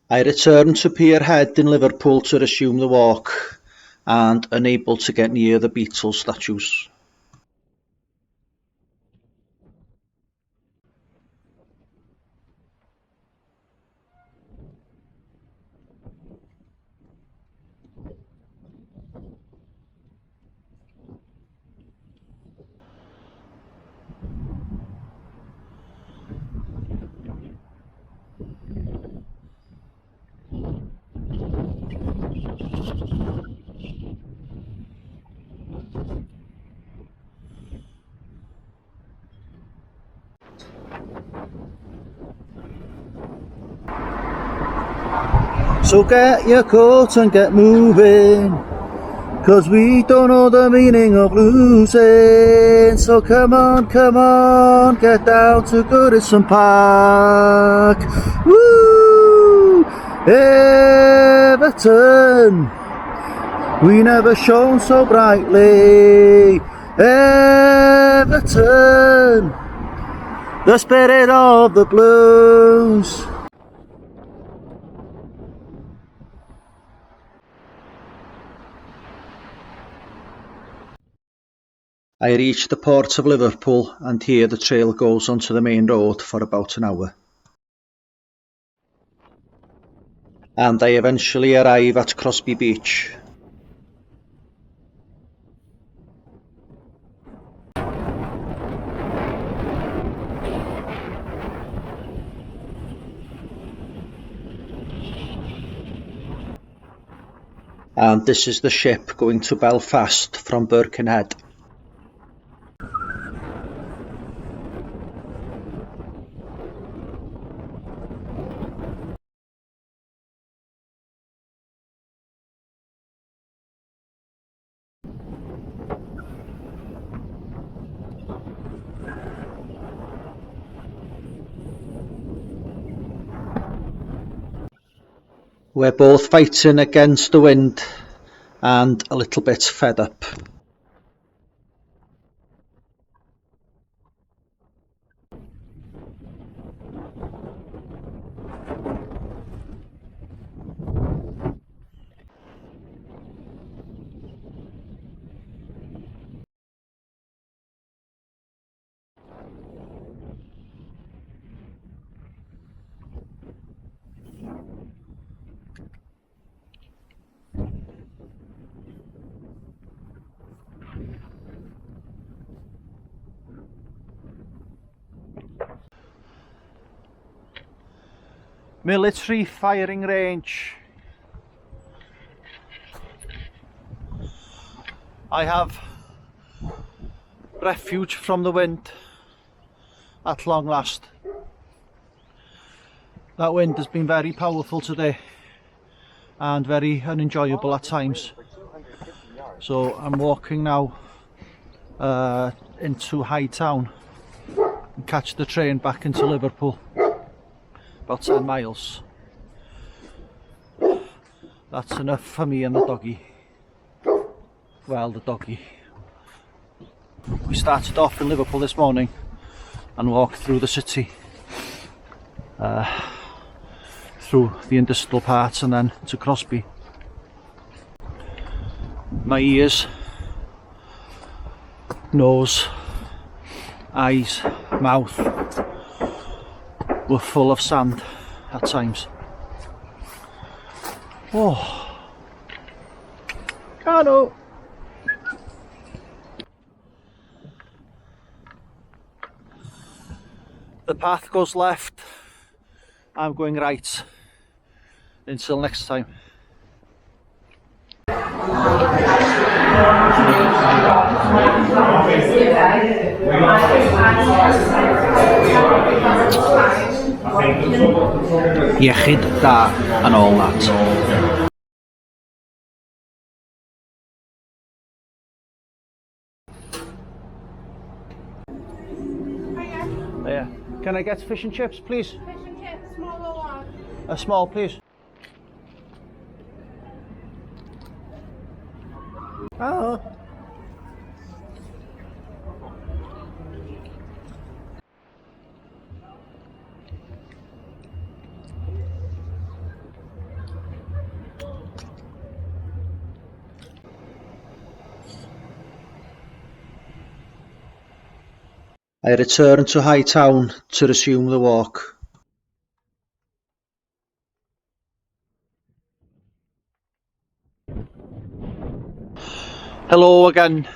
I returned to Pier Head in Liverpool to resume the walk and unable to get near the Beatles statues. So get your coat and get moving, 'cause we don't know the meaning of losing. So come on, get down to Goodison Park. Woo! Everton, we never shone so brightly. Everton, the spirit of the Blues. I reached the port of Liverpool, and here the trail goes onto the main road for about an hour. And I eventually arrive at Crosby Beach. And this is the ship going to Belfast from Birkenhead. We're both fighting against the wind and a little bit fed up. Military firing range. I have refuge from the wind at long last. That wind has been very powerful today and very unenjoyable at times. So I'm walking now into High Town and catch the train back into Liverpool. About 10 miles. That's enough for me and the doggy. Well, the doggy. We started off in Liverpool this morning and walked through the city, through the industrial parts and then to Crosby. My ears, nose, eyes, mouth were full of sand at times. Oh, Cano! The path goes left, I'm going right. Until next time. Iechyd da and all that. Yeah. Can I get fish and chips, please? Fish and chips, small or large? A small, please. Oh. I return to High Town to resume the walk. Hello again.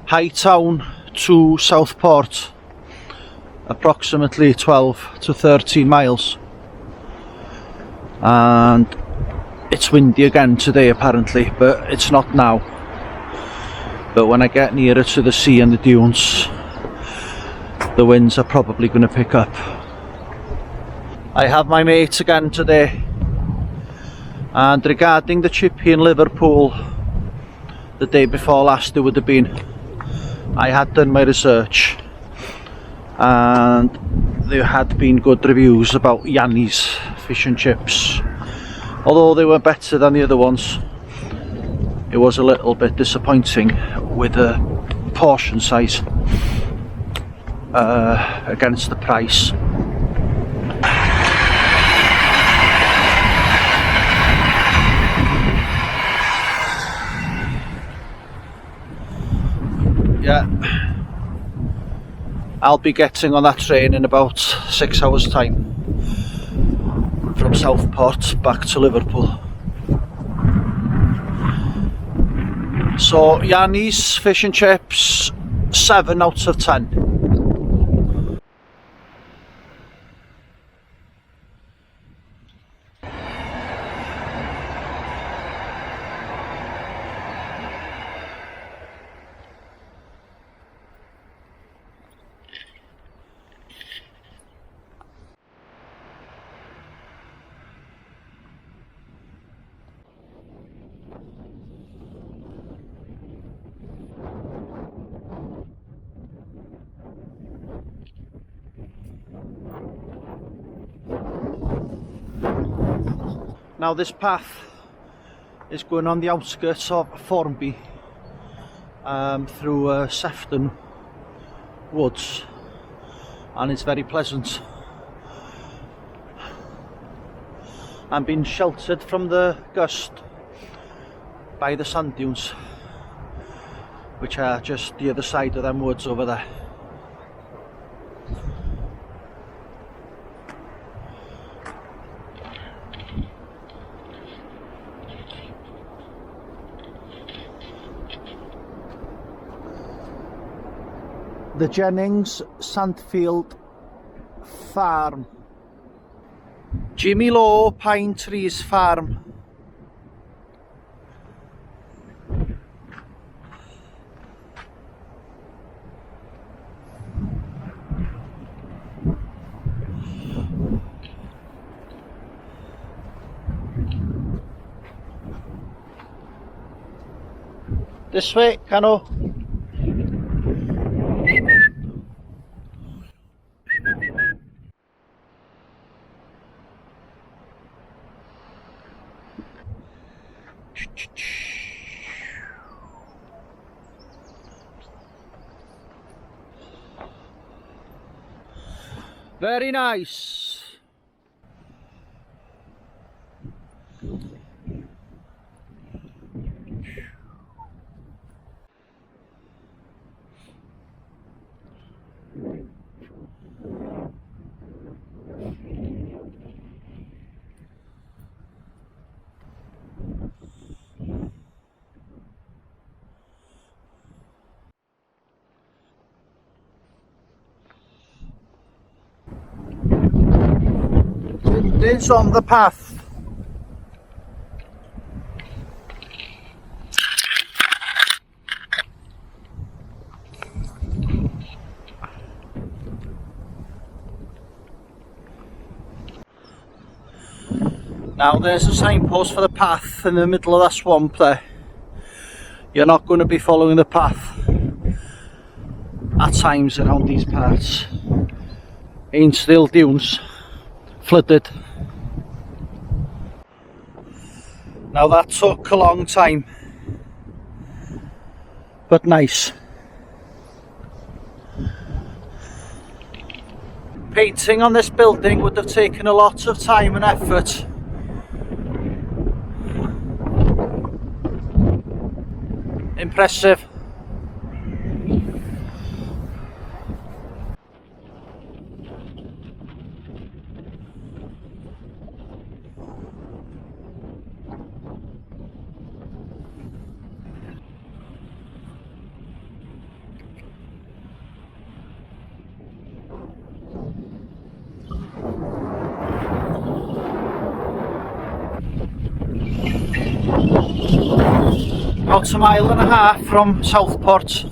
High Town to Southport, approximately 12 to 13 miles, and it's windy again today apparently, but it's not now. But when I get nearer to the sea and the dunes, the winds are probably going to pick up. I have my mates again today, and regarding the chippy in Liverpool the day before last, it would have been, I had done my research and there had been good reviews about Yanni's fish and chips. Although they were better than the other ones, it was a little bit disappointing with the portion size against the price. Yeah, I'll be getting on that train in about 6 hours time from Southport back to Liverpool. So Yanni's fish and chips, 7 out of 10. Now this path is going on the outskirts of Formby, through Sefton woods, and it's very pleasant. I'm being sheltered from the gust by the sand dunes, which are just the other side of them woods over there. The Jennings Sandfield Farm. Jimmy Law Pine Trees Farm. This way, Cano. Very nice. It's on the path. Now there's a signpost for the path in the middle of that swamp there. You're not going to be following the path at times around these parts. Ainsdale Dunes, flooded. Now that took a long time, but nice. Painting on this building would have taken a lot of time and effort. Impressive. about a mile and a half from Southport.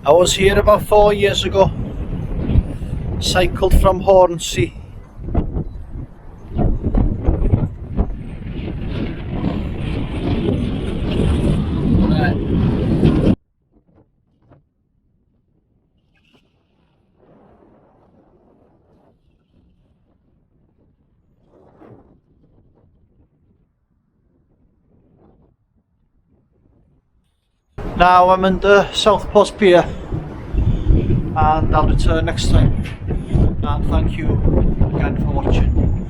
I was here about 4 years ago. Cycled from Hornsey. Now I'm in the Southport Pier and I'll return next time, and thank you again for watching.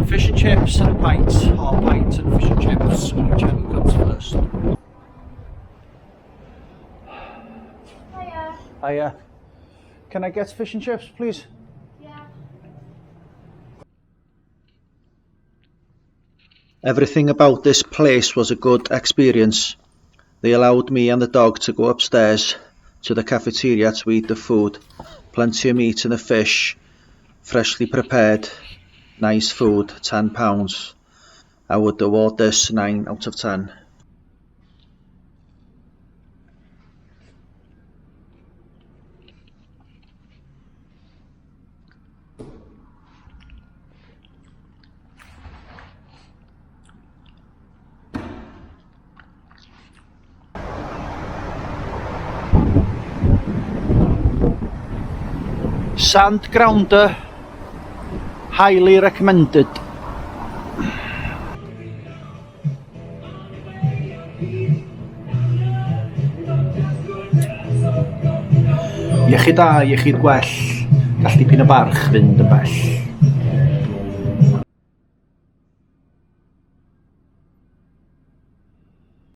Fish and chips and a pint, or pint and fish and chips, whichever comes first. Hiya. Hiya. Can I get fish and chips please? Yeah. Everything about this place was a good experience. They allowed me and the dog to go upstairs to the cafeteria to eat the food. Plenty of meat and a fish, freshly prepared, nice food, £10. I would award this 9 out of 10. Sand grounder, highly recommended. Iechyd da, iechyd gwell, gall dipyn y barch fynd yn bell.